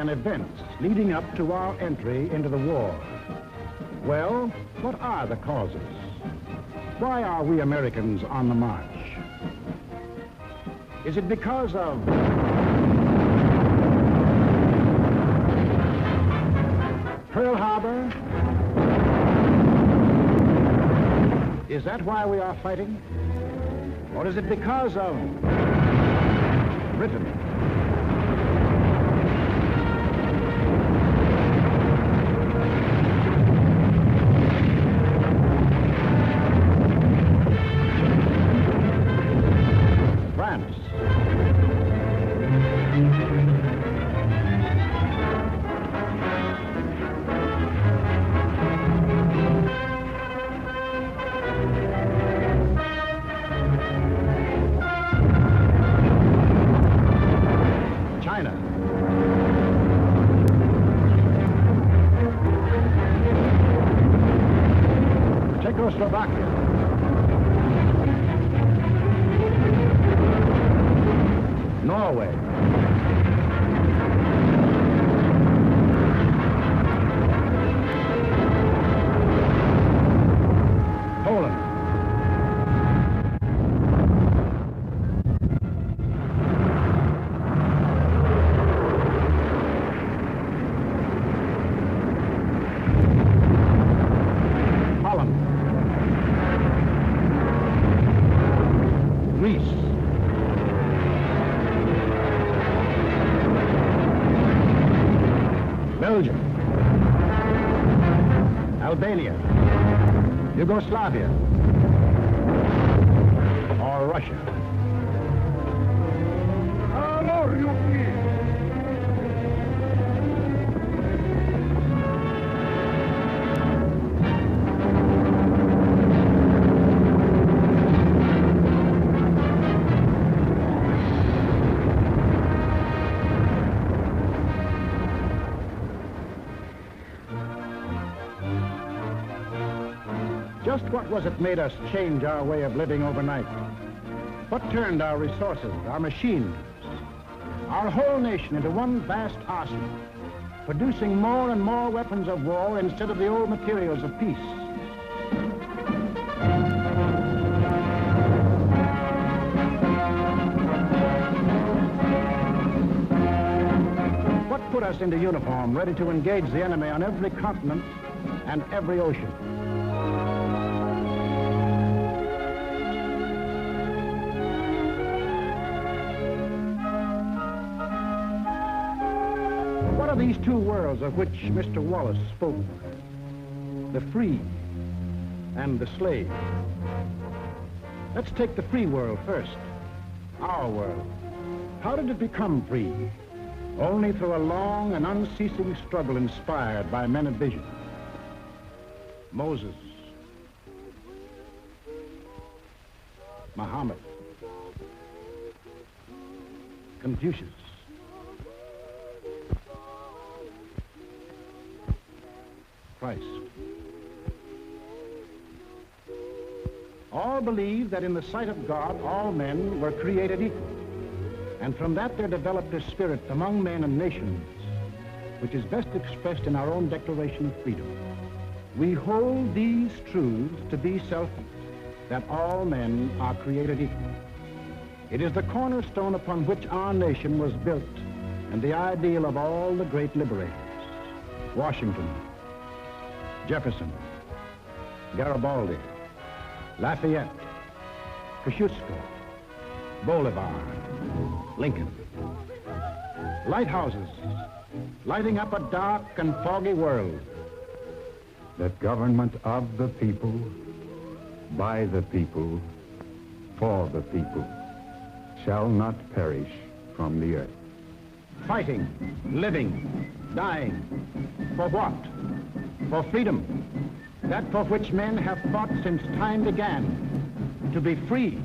and events leading up to our entry into the war. Well, what are the causes? Why are we Americans on the march? Is it because of Pearl Harbor? Is that why we are fighting? Or is it because of Britain? France? China? Czechoslovakia? Norway? Poland? Holland? Greece? Belgium? Albania? Yugoslavia? Or Russia? Just what was it made us change our way of living overnight? What turned our resources, our machines, our whole nation into one vast arsenal, producing more and more weapons of war instead of the old materials of peace? What put us into uniform, ready to engage the enemy on every continent and every ocean? What are these two worlds of which Mr. Wallace spoke? The free and the slave. Let's take the free world first, our world. How did it become free? Only through a long and unceasing struggle inspired by men of vision. Moses, Muhammad, Confucius, Christ. All believed that in the sight of God, all men were created equal. And from that there developed a spirit among men and nations, which is best expressed in our own Declaration of Freedom. We hold these truths to be selfish, that all men are created equal. It is the cornerstone upon which our nation was built, and the ideal of all the great liberators. Washington, Jefferson, Garibaldi, Lafayette, Kosciuszko, Bolivar, Lincoln. Lighthouses, lighting up a dark and foggy world. That government of the people, by the people, for the people, shall not perish from the earth. Fighting, living, dying. For what? For freedom. That for which men have fought since time began. To be free.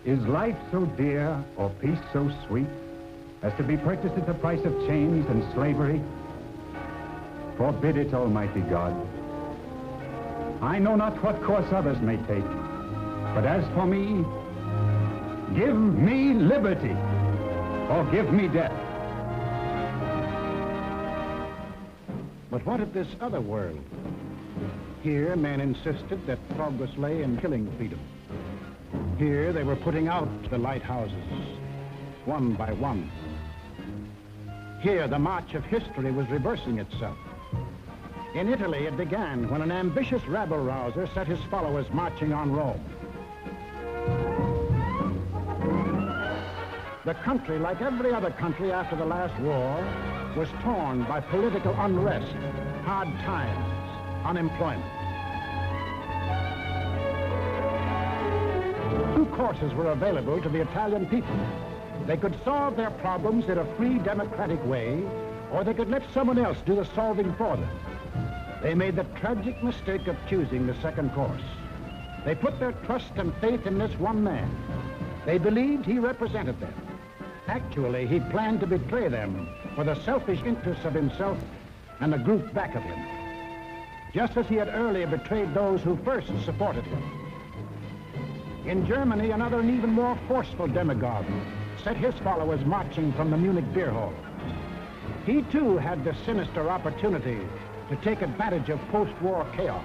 Is life so dear or peace so sweet as to be purchased at the price of chains and slavery? Forbid it, Almighty God. I know not what course others may take, but as for me, Give me liberty, or give me death. But what of this other world? Here, men insisted that progress lay in killing freedom. Here, they were putting out the lighthouses, one by one. Here, the march of history was reversing itself. In Italy, it began when an ambitious rabble-rouser set his followers marching on Rome. The country, like every other country after the last war, was torn by political unrest, hard times, unemployment. Two courses were available to the Italian people. They could solve their problems in a free, democratic way, or they could let someone else do the solving for them. They made the tragic mistake of choosing the second course. They put their trust and faith in this one man. They believed he represented them. Actually, he planned to betray them for the selfish interests of himself and the group back of him, just as he had earlier betrayed those who first supported him. In Germany, another and even more forceful demagogue set his followers marching from the Munich beer hall. He too had the sinister opportunity to take advantage of post-war chaos.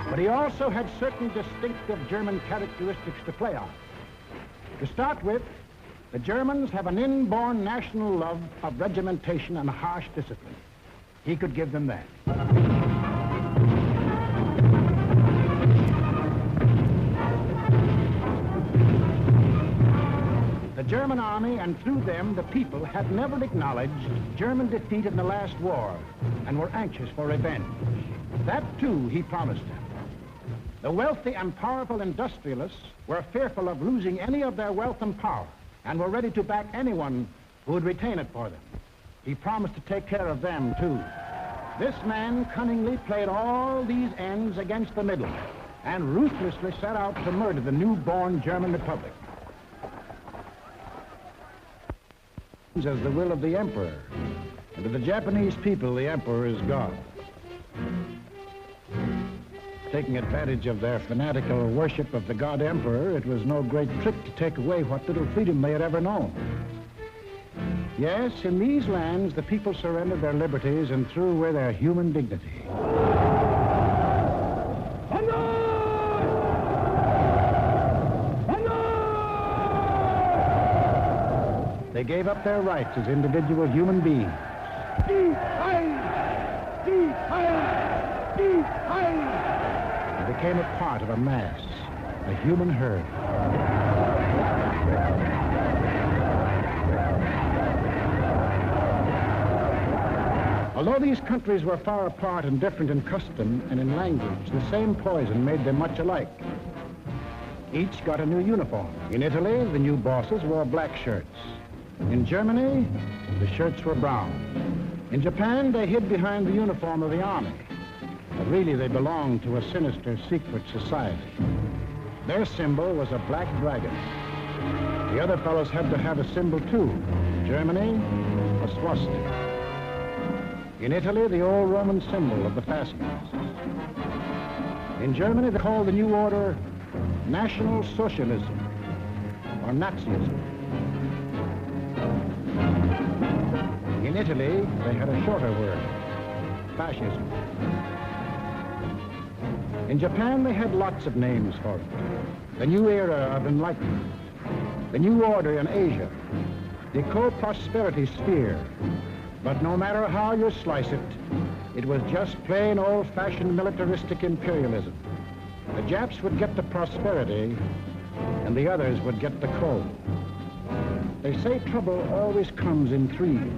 But he also had certain distinctive German characteristics to play on. To start with, the Germans have an inborn national love of regimentation and harsh discipline. He could give them that. The German army, and through them the people, had never acknowledged German defeat in the last war and were anxious for revenge. That too he promised them. The wealthy and powerful industrialists were fearful of losing any of their wealth and power and were ready to back anyone who would retain it for them. He promised to take care of them too. This man cunningly played all these ends against the middle and ruthlessly set out to murder the newborn German Republic. As the will of the emperor, and to the Japanese people, the emperor is God. Taking advantage of their fanatical worship of the god emperor, it was no great trick to take away what little freedom they had ever known. Yes, in these lands, the people surrendered their liberties and threw away their human dignity. They gave up their rights as individual human beings. And became a part of a mass, a human herd. Although these countries were far apart and different in custom and in language, the same poison made them much alike. Each got a new uniform. In Italy, the new bosses wore black shirts. In Germany, the shirts were brown. In Japan, they hid behind the uniform of the army. But really, they belonged to a sinister, secret society. Their symbol was a black dragon. The other fellows had to have a symbol, too. In Germany, a swastika. In Italy, the old Roman symbol of the fascists. In Germany, they called the new order National Socialism, or Nazism. In Italy, they had a shorter word, fascism. In Japan, they had lots of names for it. The new era of enlightenment, the new order in Asia, the co-prosperity sphere. But no matter how you slice it, it was just plain old-fashioned militaristic imperialism. The Japs would get the prosperity, and the others would get the coal. They say trouble always comes in threes.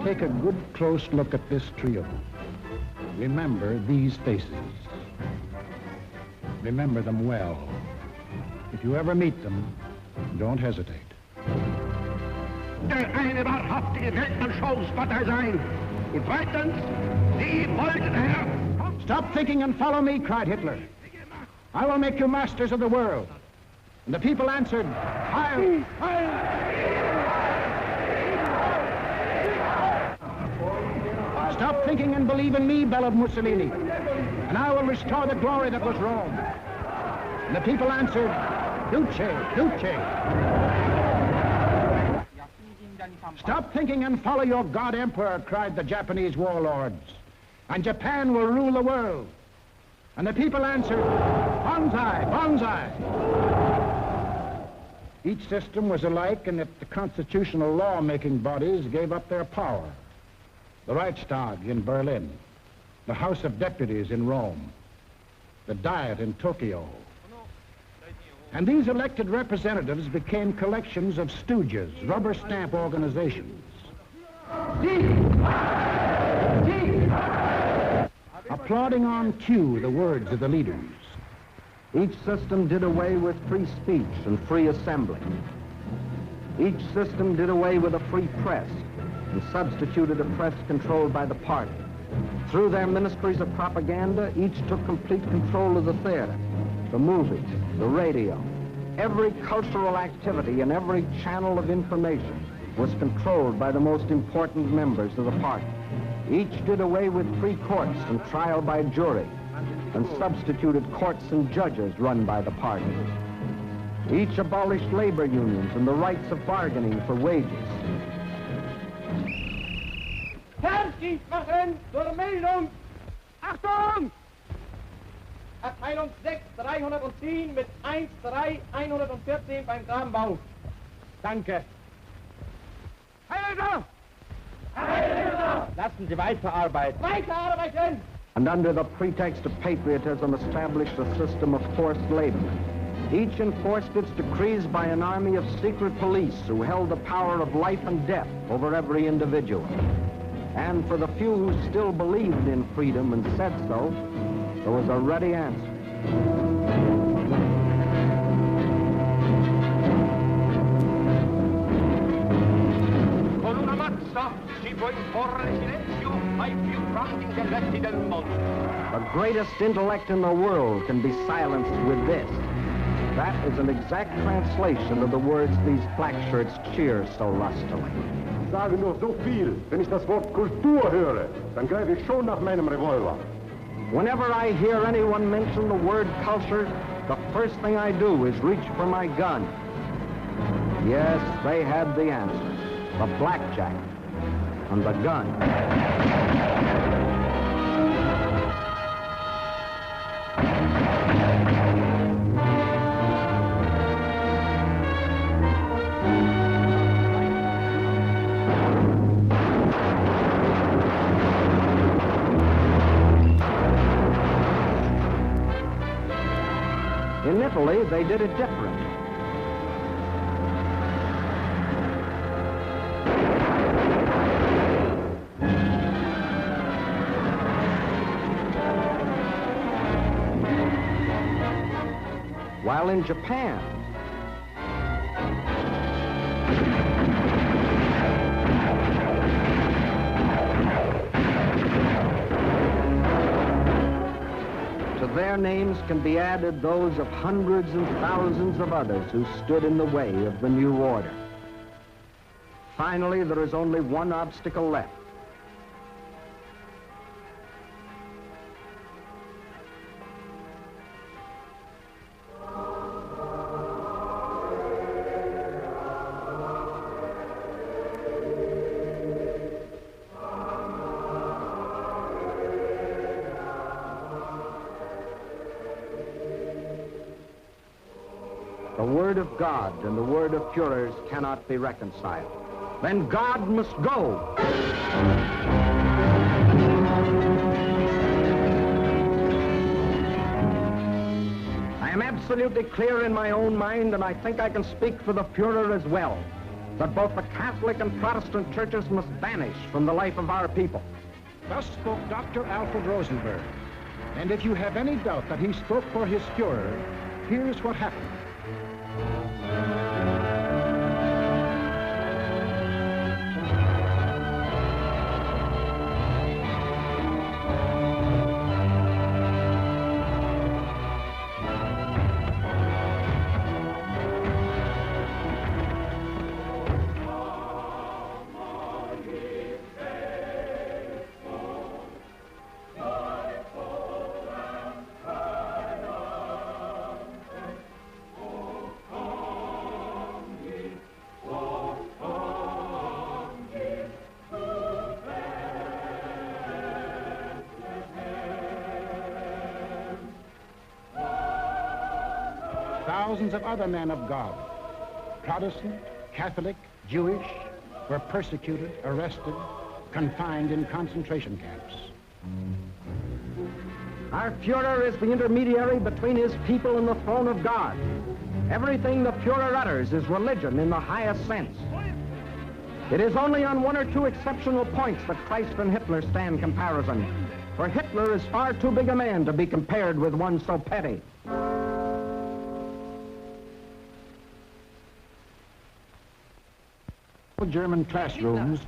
Take a good close look at this trio. Remember these faces. Remember them well. If you ever meet them, don't hesitate. Eine wahrhaftige Weltanschauungspartei sein. Und zweitens, Sie wollten, Herr... Stop thinking and follow me, cried Hitler. I will make you masters of the world. And the people answered, Heil! Heil! Stop thinking and believe in me, bellowed Mussolini, and I will restore the glory that was Rome. And the people answered, Duce, Duce. Stop thinking and follow your God Emperor, cried the Japanese warlords, and Japan will rule the world. And the people answered, Banzai, Banzai. Each system was alike in that the constitutional law-making bodies gave up their power. The Reichstag in Berlin, the House of Deputies in Rome, the Diet in Tokyo. And these elected representatives became collections of stooges, rubber stamp organizations. Applauding on cue the words of the leaders. Each system did away with free speech and free assembly. Each system did away with a free press and substituted a press controlled by the party. Through their ministries of propaganda, each took complete control of the theater, the movies, the radio. Every cultural activity and every channel of information was controlled by the most important members of the party. Each did away with free courts and trial by jury, and substituted courts and judges run by the party. Each abolished labor unions and the rights of bargaining for wages. Fernstiefwaffen zur Meldung! Achtung! Abteilung 6, 310 mit 13114 beim Grabenbau. Danke. Heilser! Heilser! Lassen Sie weiterarbeiten. Weiterarbeiten! And under the pretext of patriotism established a system of forced labor. Each enforced its decrees by an army of secret police who held the power of life and death over every individual. And for the few who still believed in freedom and said so, there was a ready answer. Con una mazza si può imporre silenzio ai più grandi intelletti del mondo. The greatest intellect in the world can be silenced with this. That is an exact translation of the words these black shirts cheer so lustily. Ich sage nur so viel. Wenn ich das Wort Kultur höre, dann greife ich schon nach meinem Revolver. Whenever I hear anyone mention the word culture, the first thing I do is reach for my gun. Yes, they had the answer. The blackjack and the gun. In Italy, they did it different. While in Japan, to their names can be added those of hundreds and thousands of others who stood in the way of the new order. Finally, there is only one obstacle left. The word of God and the word of Führers cannot be reconciled. Then God must go. I am absolutely clear in my own mind, and I think I can speak for the Führer as well, that both the Catholic and Protestant churches must vanish from the life of our people. Thus spoke Dr. Alfred Rosenberg. And if you have any doubt that he spoke for his Führer, here's what happened. thousands of other men of God, Protestant, Catholic, Jewish, were persecuted, arrested, confined in concentration camps. Our Führer is the intermediary between his people and the throne of God. Everything the Führer utters is religion in the highest sense. It is only on one or two exceptional points that Christ and Hitler stand comparison, for Hitler is far too big a man to be compared with one so petty. German classrooms.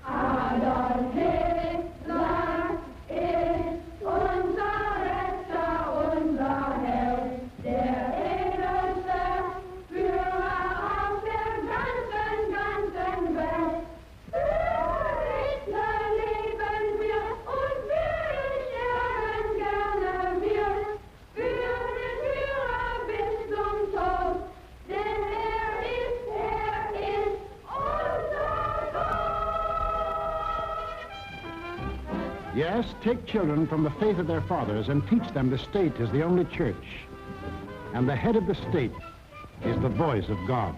Adolf Hitler ist unser Retter, unser Held, der edelste Führer auf der ganzen Welt. Für Hitler leben wir und wir sterben gerne wir. Für den Führer bis zum Tod, denn er ist unser Gott. Yes, take children from the faith of their fathers and teach them the state is the only church. And the head of the state is the voice of God.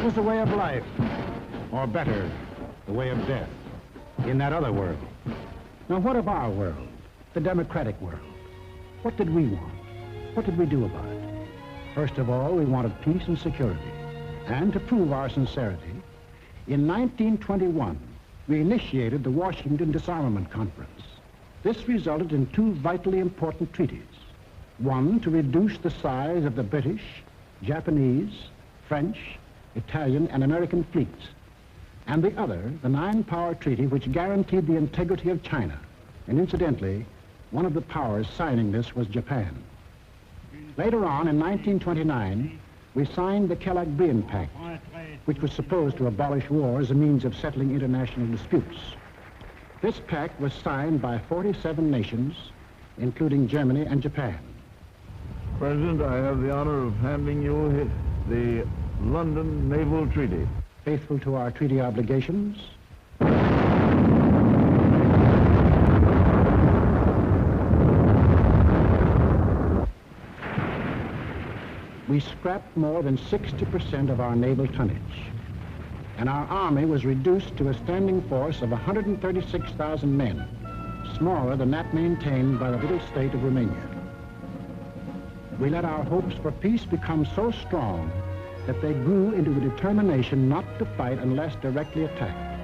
That was the way of life, or better, the way of death, in that other world. Now, what of our world, the democratic world? What did we want? What did we do about it? First of all, we wanted peace and security. And to prove our sincerity, in 1921, we initiated the Washington Disarmament Conference. This resulted in two vitally important treaties. One, to reduce the size of the British, Japanese, French, Italian, and American fleets. And the other, the Nine-Power Treaty, which guaranteed the integrity of China. And incidentally, one of the powers signing this was Japan. Later on, in 1929, we signed the Kellogg-Briand Pact, which was supposed to abolish war as a means of settling international disputes. This pact was signed by 47 nations, including Germany and Japan. President, I have the honor of handing you the London Naval Treaty. Faithful to our treaty obligations, we scrapped more than 60% of our naval tonnage, and our army was reduced to a standing force of 136,000 men, smaller than that maintained by the little state of Romania. We let our hopes for peace become so strong that they grew into a determination not to fight unless directly attacked.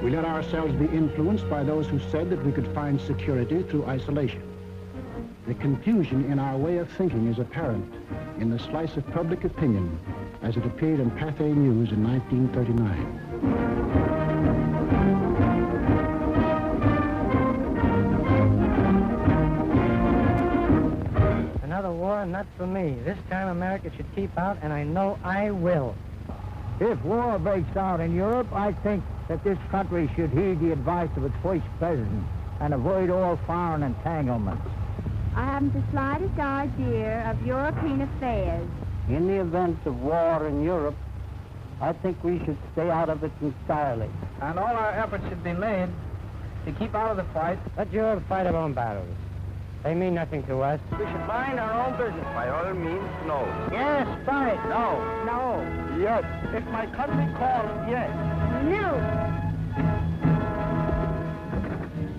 We let ourselves be influenced by those who said that we could find security through isolation. The confusion in our way of thinking is apparent in the slice of public opinion as it appeared in Pathé News in 1939. Another war, and not for me. This time America should keep out, and I know I will. If war breaks out in Europe, I think that this country should heed the advice of its first president and avoid all foreign entanglements. I haven't the slightest idea of European affairs. In the event of war in Europe, I think we should stay out of it entirely. And all our efforts should be made to keep out of the fight. Let Europe fight her own battles. They mean nothing to us. We should mind our own business. By all means, no. Yes, fight. No. No. Yes. If my country calls, yes. No.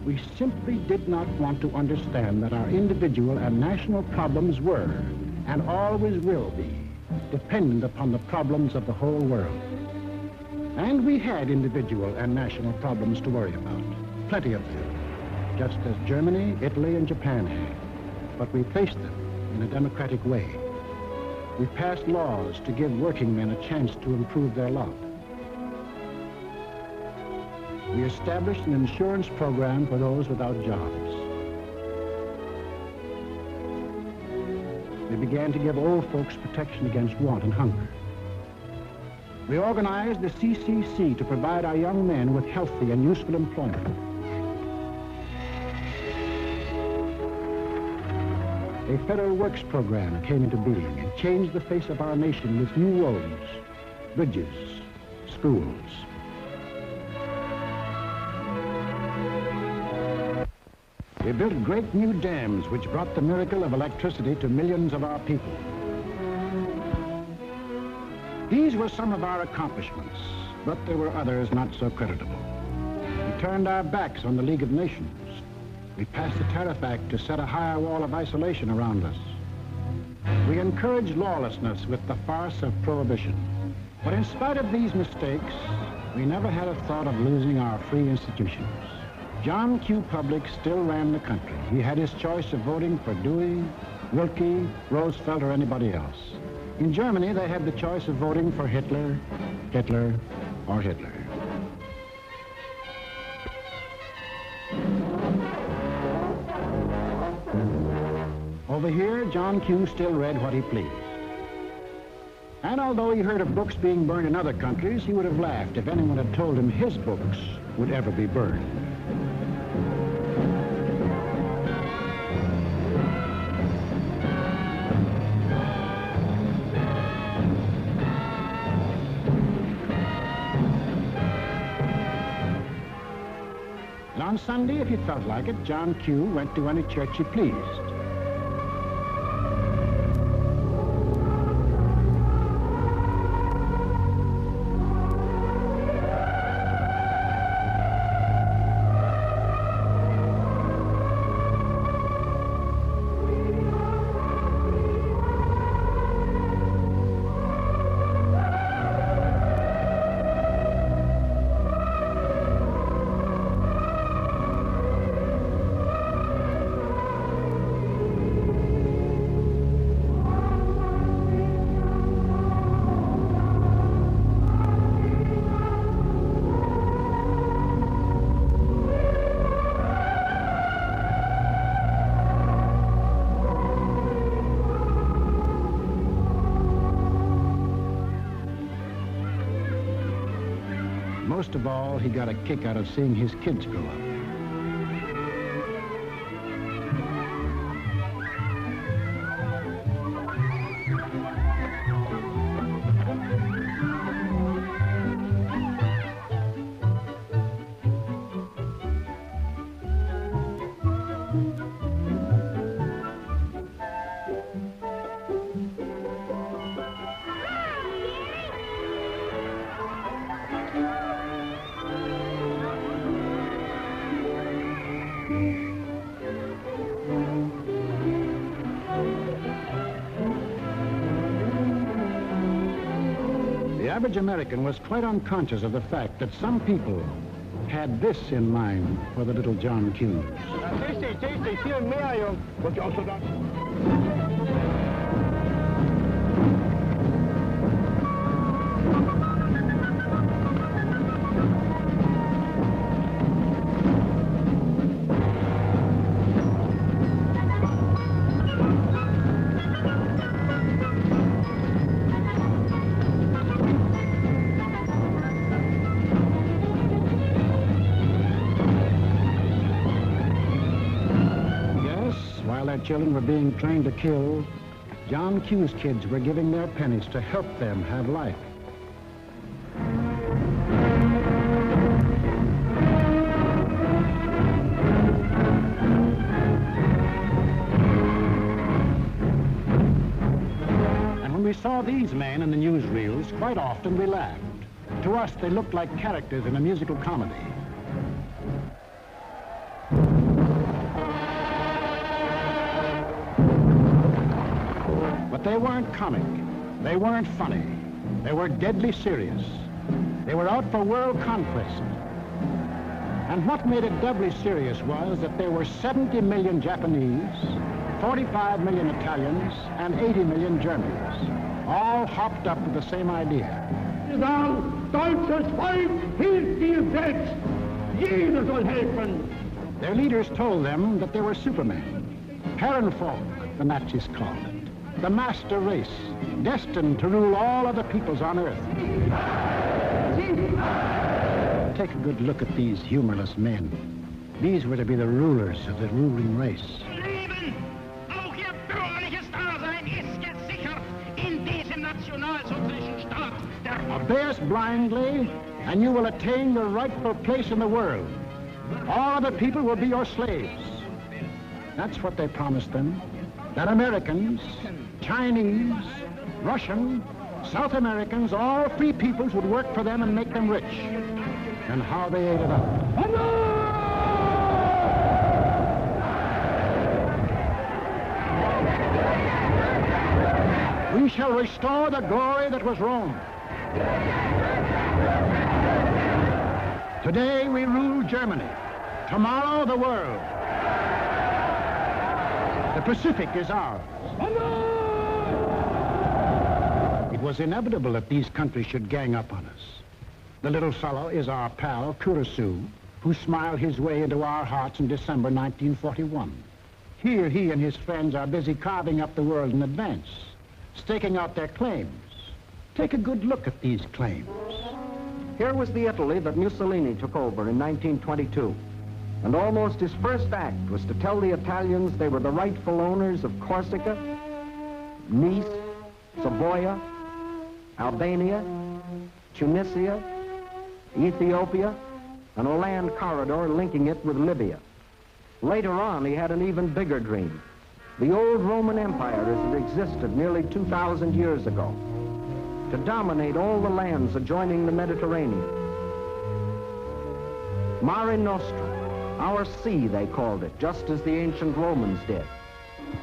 We simply did not want to understand that our individual and national problems were, and always will be, dependent upon the problems of the whole world. And we had individual and national problems to worry about, plenty of them, just as Germany, Italy, and Japan had. But we faced them in a democratic way. We passed laws to give working men a chance to improve their lot. We established an insurance program for those without jobs. We began to give old folks protection against want and hunger. We organized the CCC to provide our young men with healthy and useful employment. A federal works program came into being and changed the face of our nation with new roads, bridges, schools. We built great new dams which brought the miracle of electricity to millions of our people. These were some of our accomplishments, but there were others not so creditable. We turned our backs on the League of Nations. We passed the Tariff Act to set a higher wall of isolation around us. We encouraged lawlessness with the farce of prohibition. But in spite of these mistakes, we never had a thought of losing our free institutions. John Q. Public still ran the country. He had his choice of voting for Dewey, Wilkie, Roosevelt, or anybody else. In Germany, they had the choice of voting for Hitler, Hitler, or Hitler. Over here, John Q. still read what he pleased. And although he heard of books being burned in other countries, he would have laughed if anyone had told him his books would ever be burned. And on Sunday, if he felt like it, John Q. went to any church he pleased. most of all, he got a kick out of seeing his kids grow up. The average American was quite unconscious of the fact that some people had this in mind for the little John Q's. Viel mehr, Jung. Wollt ihr auch so da? Children were being trained to kill, John Q's kids were giving their pennies to help them have life. And when we saw these men in the newsreels, quite often we laughed. To us, they looked like characters in a musical comedy. They weren't comic. They weren't funny. They were deadly serious. They were out for world conquest. And what made it doubly serious was that there were 70 million Japanese, 45 million Italians, and 80 million Germans, all hopped up with the same idea. Deutsches Volk hilft dir selbst. Jeder soll helfen. Their leaders told them that they were supermen, Herrenvolk, the Nazis called it. The master race, destined to rule all other peoples on Earth. Take a good look at these humorless men. These were to be the rulers of the ruling race. Leben, auch ihr bürgerliches Dasein ist gesichert in diesem nationalsozialistischen Staat. Obey us blindly, and you will attain your rightful place in the world. All other people will be your slaves. That's what they promised them. That Americans, Chinese, Russian, South Americans, all free peoples would work for them and make them rich. And how they ate it up. We shall restore the glory that was Rome. Today we rule Germany. Tomorrow the world. The Pacific is ours. It was inevitable that these countries should gang up on us. The little fellow is our pal, Kurosu, who smiled his way into our hearts in December 1941. Here he and his friends are busy carving up the world in advance, staking out their claims. Take a good look at these claims. Here was the Italy that Mussolini took over in 1922. And almost his first act was to tell the Italians they were the rightful owners of Corsica, Nice, Savoia, Albania, Tunisia, Ethiopia, and a land corridor linking it with Libya. Later on, he had an even bigger dream. The old Roman Empire as it existed nearly 2,000 years ago, to dominate all the lands adjoining the Mediterranean. Mare Nostrum. Our sea, they called it, just as the ancient Romans did.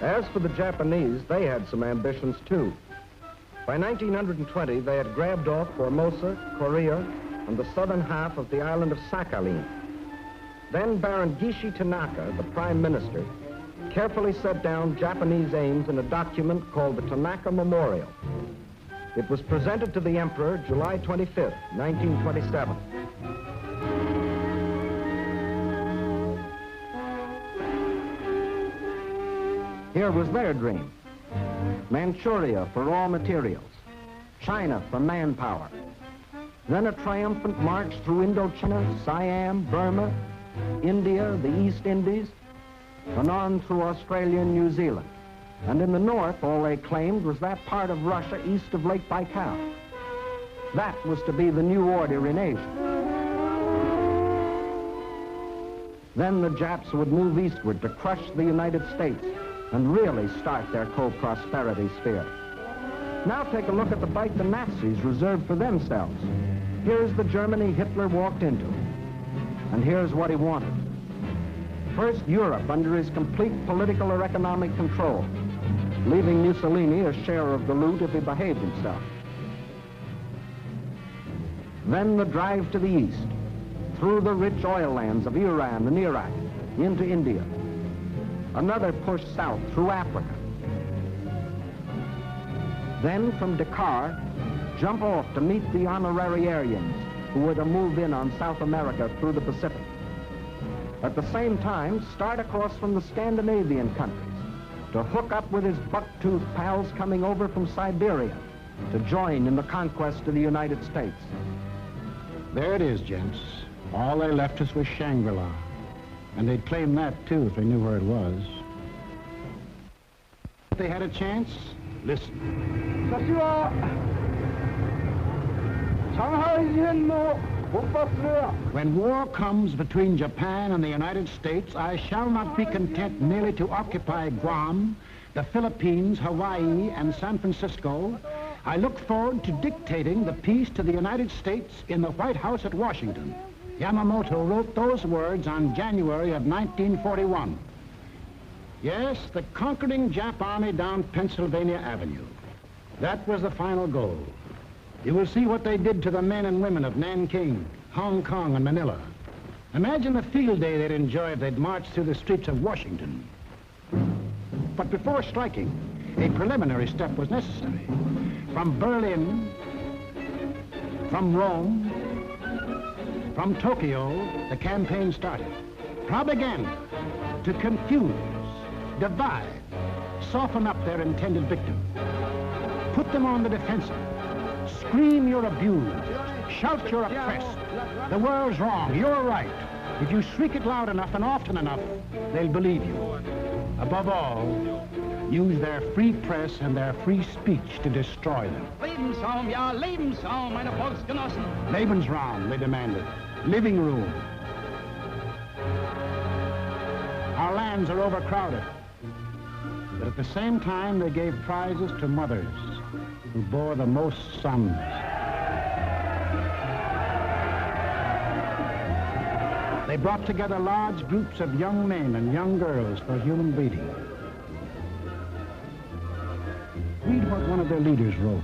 As for the Japanese, they had some ambitions too. By 1920, they had grabbed off Formosa, Korea, and the southern half of the island of Sakhalin. Then Baron Gishi Tanaka, the prime minister, carefully set down Japanese aims in a document called the Tanaka Memorial. It was presented to the emperor July 25th, 1927. Here was their dream. Manchuria for raw materials, China for manpower, Then a triumphant march through Indochina, Siam, Burma, India, the East Indies, and on through Australia and New Zealand. And in the north, all they claimed was that part of Russia east of Lake Baikal. That was to be the new order in Asia. Then the Japs would move eastward to crush the United States and really start their co-prosperity sphere. Now take a look at the bite the Nazis reserved for themselves. Here's the Germany Hitler walked into, and here's what he wanted. First, Europe under his complete political or economic control, leaving Mussolini a share of the loot if he behaved himself. Then the drive to the east, through the rich oil lands of Iran and Iraq, into India. Another push south through Africa. Then from Dakar, jump off to meet the honorary Aryans who were to move in on South America through the Pacific. At the same time, start across from the Scandinavian countries to hook up with his buck-toothed pals coming over from Siberia to join in the conquest of the United States. There it is, gents. All they left us was Shangri-La. And they'd claim that, too, if they knew where it was. If they had a chance, listen. When war comes between Japan and the United States, I shall not be content merely to occupy Guam, the Philippines, Hawaii, and San Francisco. I look forward to dictating the peace to the United States in the White House at Washington. Yamamoto wrote those words on January of 1941. Yes, the conquering Jap army down Pennsylvania Avenue. That was the final goal. You will see what they did to the men and women of Nanking, Hong Kong, and Manila. Imagine the field day they'd enjoy if they'd marched through the streets of Washington. But before striking, a preliminary step was necessary. From Berlin, from Rome, from Tokyo, the campaign started. Propaganda to confuse, divide, soften up their intended victim. Put them on the defensive. Scream you're abused. Shout you're oppressed. The world's wrong, you're right. If you shriek it loud enough and often enough, they'll believe you. Above all, use their free press and their free speech to destroy them. Lebensraum, ja, Lebensraum, meine Volksgenossen. Lebensraum, they demanded. Living room. Our lands are overcrowded. But at the same time, they gave prizes to mothers who bore the most sons. They brought together large groups of young men and young girls for human breeding. Read what one of their leaders wrote.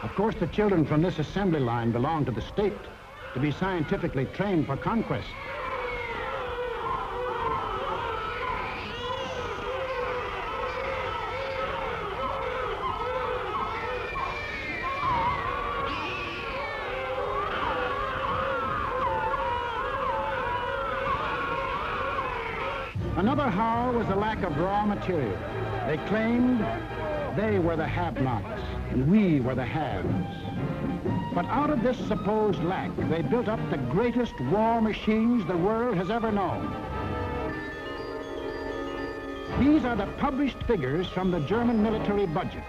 Of course, the children from this assembly line belong to the state to be scientifically trained for conquest. Another howl was the lack of raw material. They claimed they were the have-nots and we were the haves. But out of this supposed lack, they built up the greatest war machines the world has ever known. These are the published figures from the German military budget.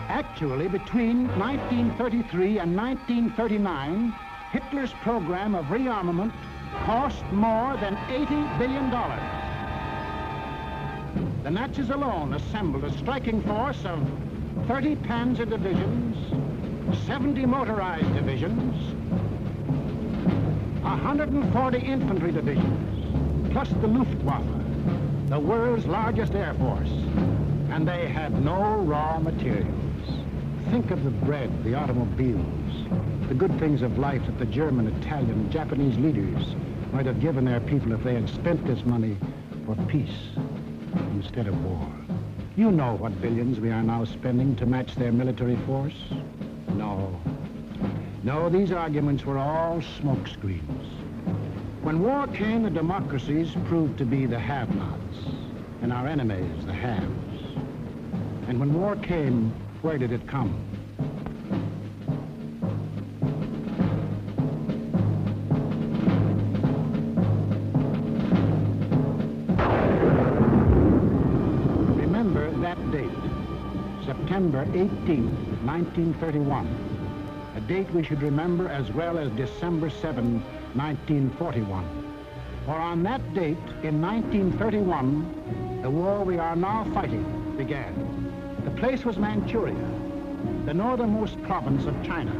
Actually, between 1933 and 1939, Hitler's program of rearmament cost more than $80 billion. The Nazis alone assembled a striking force of 30 panzer divisions, 70 motorized divisions, 140 infantry divisions, plus the Luftwaffe, the world's largest air force. And they had no raw materials. Think of the bread, the automobiles, the good things of life that the German, Italian, Japanese leaders might have given their people if they had spent this money for peace instead of war. You know what billions we are now spending to match their military force? No. No, these arguments were all smokescreens. When war came, the democracies proved to be the have-nots, and our enemies, the haves. And when war came, where did it come? Remember that date, September 18th, 1931, a date we should remember as well as December 7, 1941. For on that date, in 1931, the war we are now fighting began. The place was Manchuria, the northernmost province of China,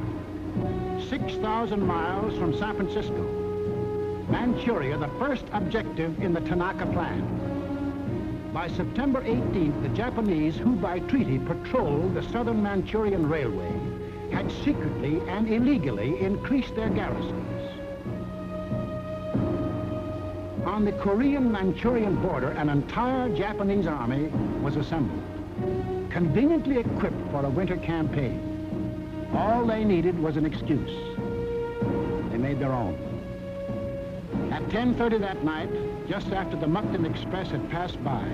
6,000 miles from San Francisco. Manchuria, the first objective in the Tanaka Plan. By September 18th, the Japanese, who by treaty patrolled the southern Manchurian Railway, had secretly and illegally increased their garrisons. On the Korean-Manchurian border, an entire Japanese army was assembled, conveniently equipped for a winter campaign. All they needed was an excuse. They made their own. At 10:30 that night, just after the Mukden Express had passed by,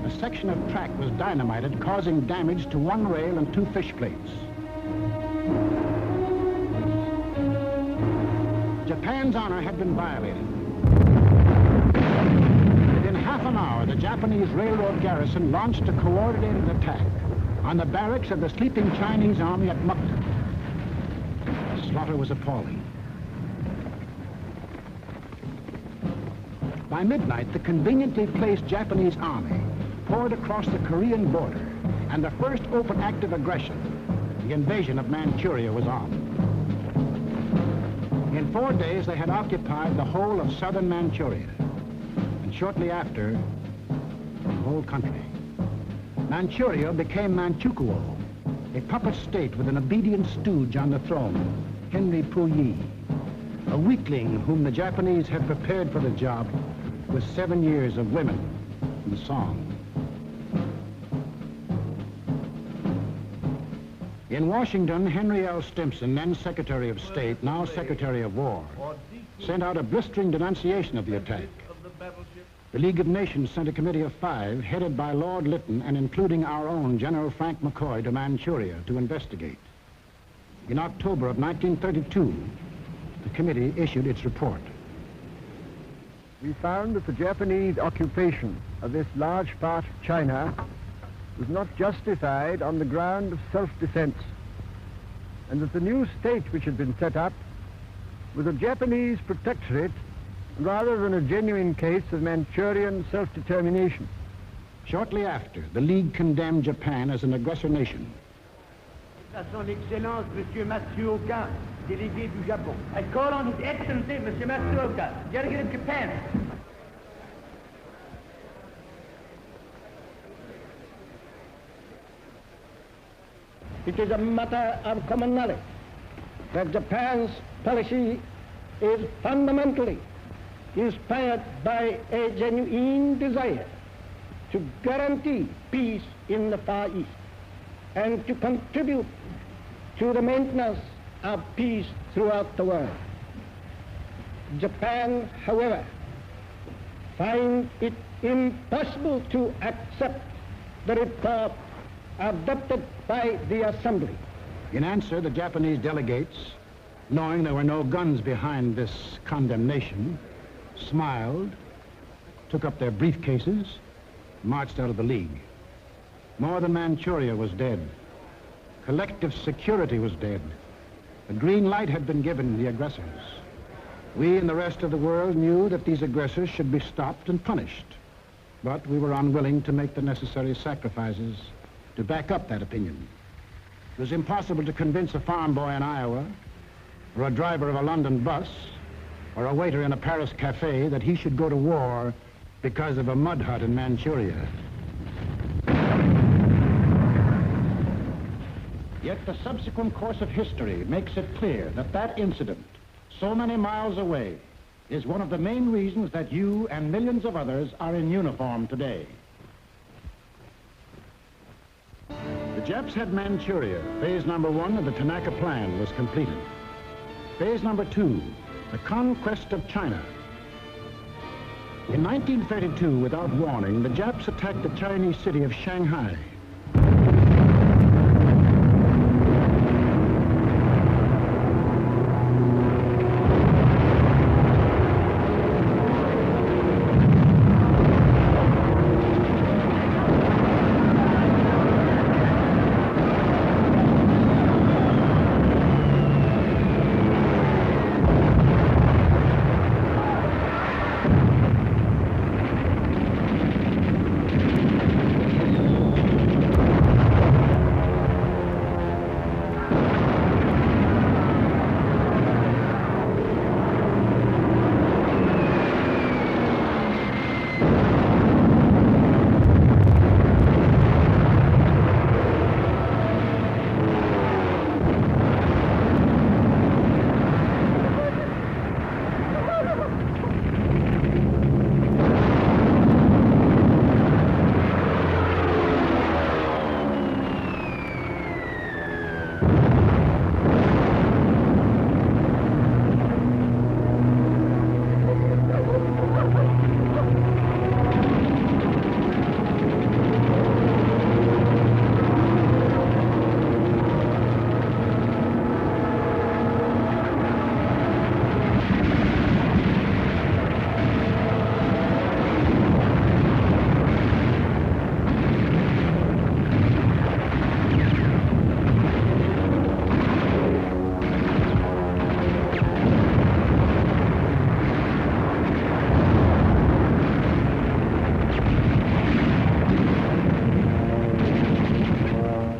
a section of track was dynamited, causing damage to one rail and 2 fish plates. Japan's honor had been violated. Within half an hour, the Japanese railroad garrison launched a coordinated attack on the barracks of the sleeping Chinese army at Mukden. The slaughter was appalling. By midnight, the conveniently placed Japanese army poured across the Korean border, and the first open act of aggression, the invasion of Manchuria, was on. In 4 days, they had occupied the whole of southern Manchuria, and shortly after, the whole country. Manchuria became Manchukuo, a puppet state with an obedient stooge on the throne, Henry Puyi, a weakling whom the Japanese had prepared for the job with 7 years of women and song. In Washington, Henry L. Stimson, then Secretary of State, now Secretary of War, sent out a blistering denunciation of the attack. The League of Nations sent a committee of 5, headed by Lord Lytton and including our own General Frank McCoy, to Manchuria to investigate. In October of 1932, the committee issued its report. We found that the Japanese occupation of this large part of China was not justified on the ground of self-defense, and that the new state which had been set up was a Japanese protectorate rather than a genuine case of Manchurian self-determination. Shortly after, the League condemned Japan as an aggressor nation. À son Excellence, Monsieur Matsuoka, délégué du Japon. I call on His Excellency, Monsieur Matsuoka, delegate of Japan. It is a matter of common knowledge that Japan's policy is fundamentally inspired by a genuine desire to guarantee peace in the Far East and to contribute to the maintenance of peace throughout the world. Japan, however, finds it impossible to accept the report adopted by the Assembly. In answer, the Japanese delegates, knowing there were no guns behind this condemnation, smiled, took up their briefcases, marched out of the League. Northern Manchuria was dead. Collective security was dead. The green light had been given the aggressors. We and the rest of the world knew that these aggressors should be stopped and punished. But we were unwilling to make the necessary sacrifices to back up that opinion. It was impossible to convince a farm boy in Iowa, or a driver of a London bus, or a waiter in a Paris cafe that he should go to war because of a mud hut in Manchuria. Yet the subsequent course of history makes it clear that that incident, so many miles away, is one of the main reasons that you and millions of others are in uniform today. Japs had Manchuria. Phase number 1 of the Tanaka Plan was completed. Phase number 2, the conquest of China. In 1932, without warning, the Japs attacked the Chinese city of Shanghai.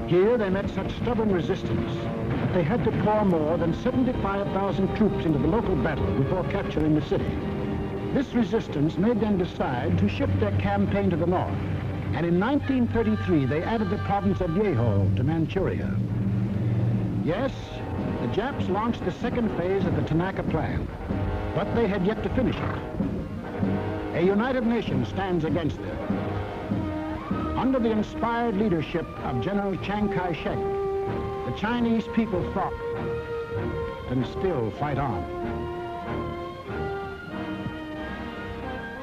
Here they met such stubborn resistance that they had to pour more than 75,000 troops into the local battle before capturing the city. This resistance made them decide to shift their campaign to the north, and in 1933 they added the province of Yehol to Manchuria. Yes, the Japs launched the second phase of the Tanaka Plan, but they had yet to finish it. A united nation stands against them. Under the inspired leadership of General Chiang Kai-shek, the Chinese people fought and still fight on.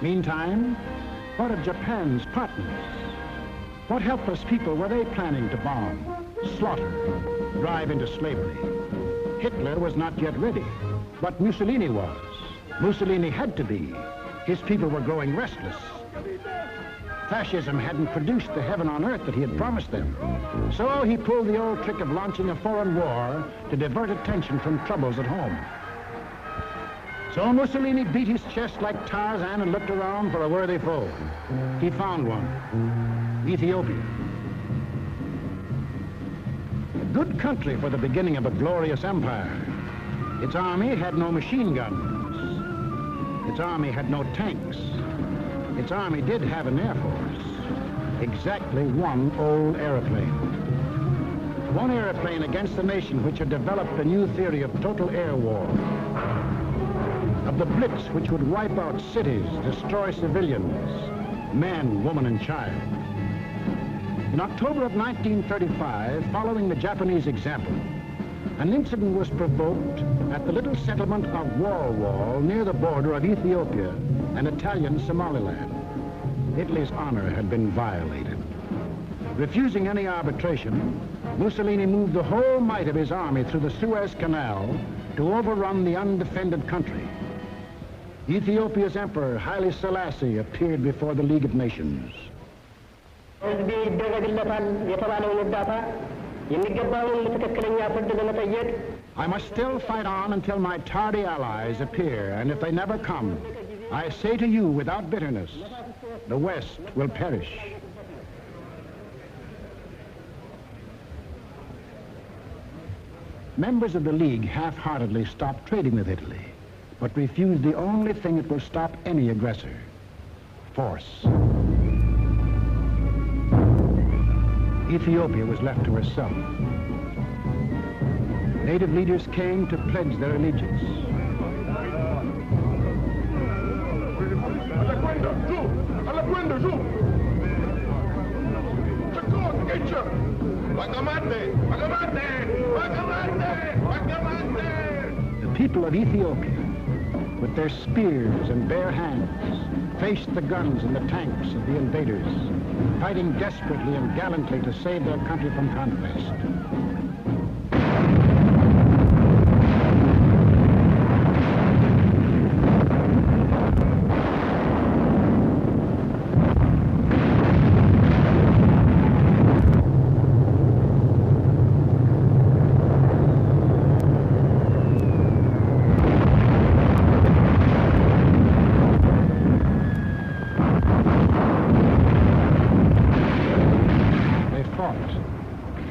Meantime, what of Japan's partners? What helpless people were they planning to bomb, slaughter, drive into slavery? Hitler was not yet ready, but Mussolini was. Mussolini had to be. His people were growing restless. Fascism hadn't produced the heaven on earth that he had promised them. So he pulled the old trick of launching a foreign war to divert attention from troubles at home. So Mussolini beat his chest like Tarzan and looked around for a worthy foe. He found one, Ethiopia. A good country for the beginning of a glorious empire. Its army had no machine guns. Its army had no tanks. Its army did have an air force. Exactly one old airplane. One airplane against a nation which had developed a new theory of total air war. Of the blitz which would wipe out cities, destroy civilians, men, woman, and child. In October of 1935, following the Japanese example, an incident was provoked at the little settlement of Wall near the border of Ethiopia and Italian Somaliland. Italy's honor had been violated. Refusing any arbitration, Mussolini moved the whole might of his army through the Suez Canal to overrun the undefended country. Ethiopia's emperor, Haile Selassie, appeared before the League of Nations. I must still fight on until my tardy allies appear, and if they never come, I say to you without bitterness, the West will perish. Members of the League half-heartedly stopped trading with Italy, but refused the only thing that will stop any aggressor, force. Ethiopia was left to herself. Native leaders came to pledge their allegiance. Like a people of Ethiopia, with their spears and bare hands, faced the guns and the tanks of the invaders, fighting desperately and gallantly to save their country from conquest.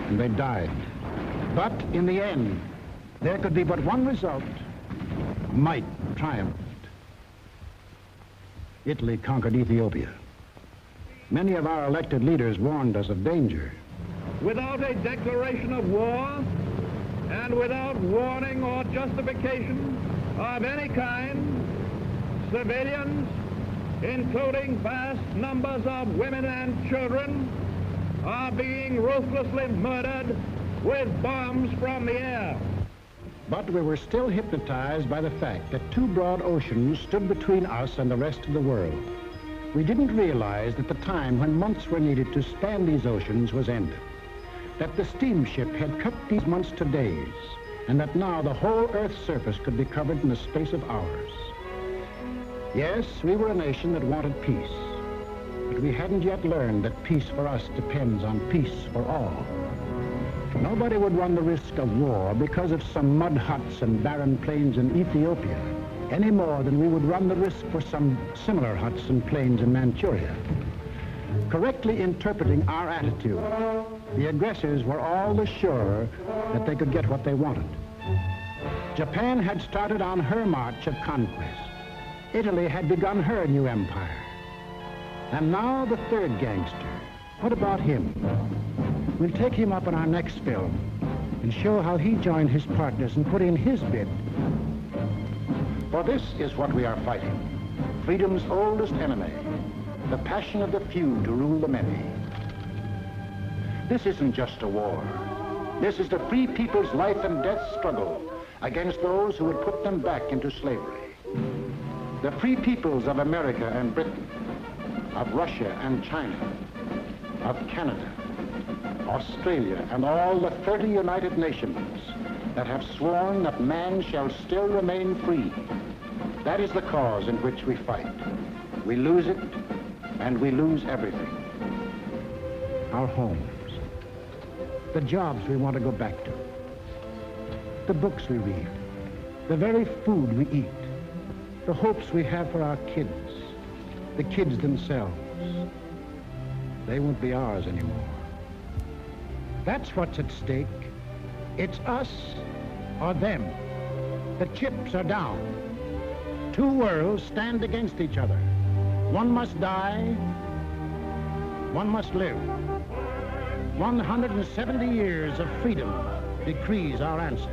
And they died. But in the end, there could be but one result. Might triumphed. Italy conquered Ethiopia. Many of our elected leaders warned us of danger. Without a declaration of war and without warning or justification of any kind, civilians, including vast numbers of women and children, are being ruthlessly murdered with bombs from the air. But we were still hypnotized by the fact that two broad oceans stood between us and the rest of the world. We didn't realize that the time when months were needed to span these oceans was ended, that the steamship had cut these months to days, and that now the whole Earth's surface could be covered in the space of hours. Yes, we were a nation that wanted peace. But we hadn't yet learned that peace for us depends on peace for all. Nobody would run the risk of war because of some mud huts and barren plains in Ethiopia, any more than we would run the risk for some similar huts and plains in Manchuria. Correctly interpreting our attitude, the aggressors were all the surer that they could get what they wanted. Japan had started on her march of conquest. Italy had begun her new empire. And now the third gangster. What about him? We'll take him up in our next film and show how he joined his partners and put in his bid. For this is what we are fighting. Freedom's oldest enemy. The passion of the few to rule the many. This isn't just a war. This is the free people's life and death struggle against those who would put them back into slavery. The free peoples of America and Britain, of Russia and China, of Canada, Australia, and all the 30 United Nations that have sworn that man shall still remain free. That is the cause in which we fight. We lose it, and we lose everything. Our homes, the jobs we want to go back to, the books we read, the very food we eat, the hopes we have for our kids, the kids themselves. They won't be ours anymore. That's what's at stake. It's us or them. The chips are down. Two worlds stand against each other. One must die, one must live. 170 years of freedom decrees our answer.